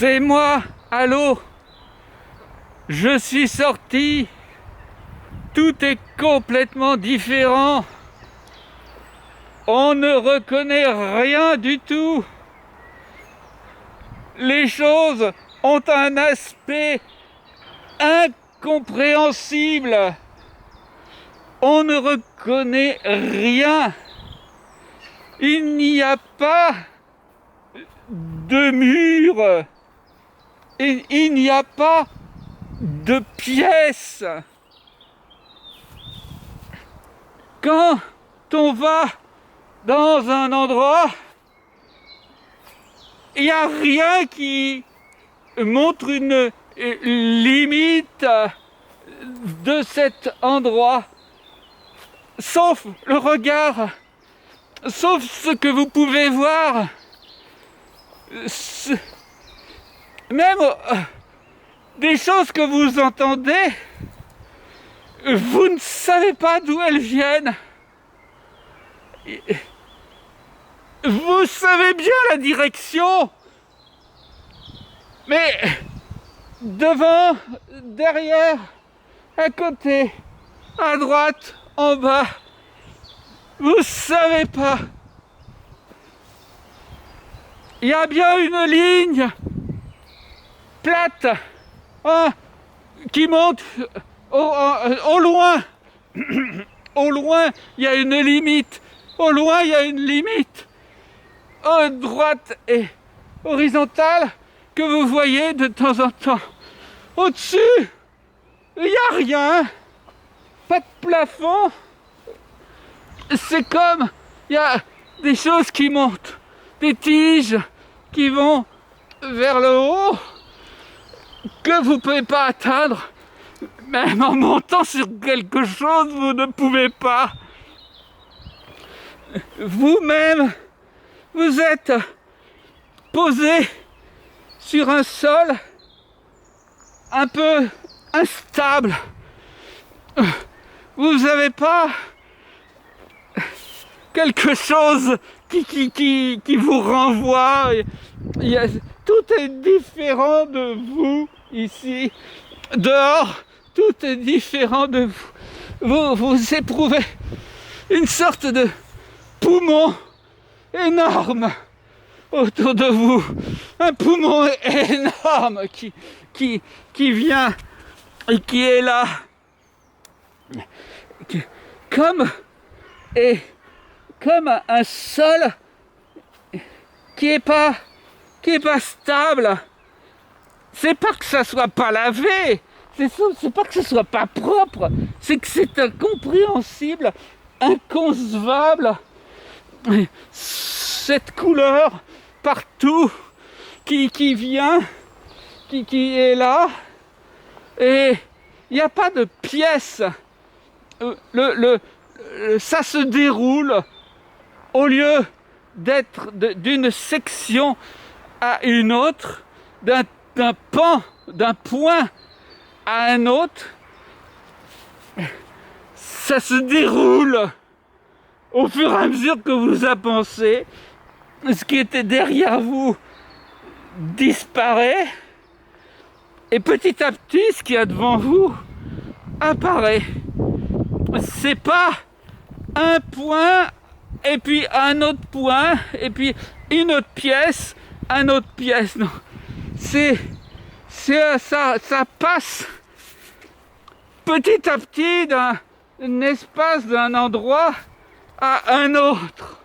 C'est moi, allô? Je suis sorti. Tout est complètement différent. On ne reconnaît rien du tout. Les choses ont un aspect incompréhensible. On ne reconnaît rien. Il n'y a pas de mur. Il n'y a pas de pièces. Quand on va dans un endroit, il n'y a rien qui montre une limite de cet endroit, sauf le regard, sauf ce que vous pouvez voir. Même des choses que vous entendez, vous ne savez pas d'où elles viennent. Vous savez bien la direction, mais devant, derrière, à côté, à droite, en bas, vous savez pas. Il y a bien une ligne plate qui monte au loin. Au loin, il y a une limite. Au loin, il y a une limite. Droite et horizontale que vous voyez de temps en temps. Au-dessus, il n'y a rien. Pas de plafond. C'est comme, il y a des choses qui montent. Des tiges qui vont vers le haut que vous ne pouvez pas atteindre. Même en montant sur quelque chose, vous ne pouvez pas. Vous-même, vous êtes posé sur un sol un peu instable. Vous n'avez pas quelque chose qui vous renvoie. Tout est différent de vous ici. Dehors, tout est différent de vous. Vous éprouvez une sorte de poumon énorme autour de vous. Un poumon énorme qui vient et qui est là. Comme un sol qui est pas stable. C'est pas que ça soit pas lavé, c'est pas que ça soit pas propre, c'est que c'est incompréhensible, inconcevable. Cette couleur partout qui vient, qui est là, et il n'y a pas de pièce. Ça se déroule au lieu d'être d'une section à une autre, d'un pan, d'un point à un autre. Ça se déroule au fur et à mesure que vous avancez. Ce qui était derrière vous disparaît, et petit à petit, ce qu'il y a devant vous apparaît. C'est pas un point, et puis un autre point, et puis une autre pièce, une autre pièce. Non, ça passe petit à petit d'un espace, d'un endroit à un autre.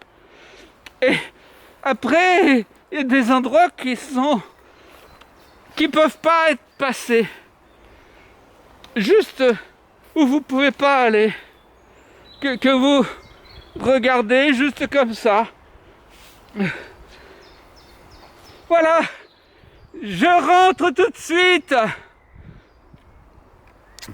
Et après, il y a des endroits qui peuvent pas être passés. Juste où vous pouvez pas aller. Que vous regardez juste comme ça. Voilà. Je rentre tout de suite.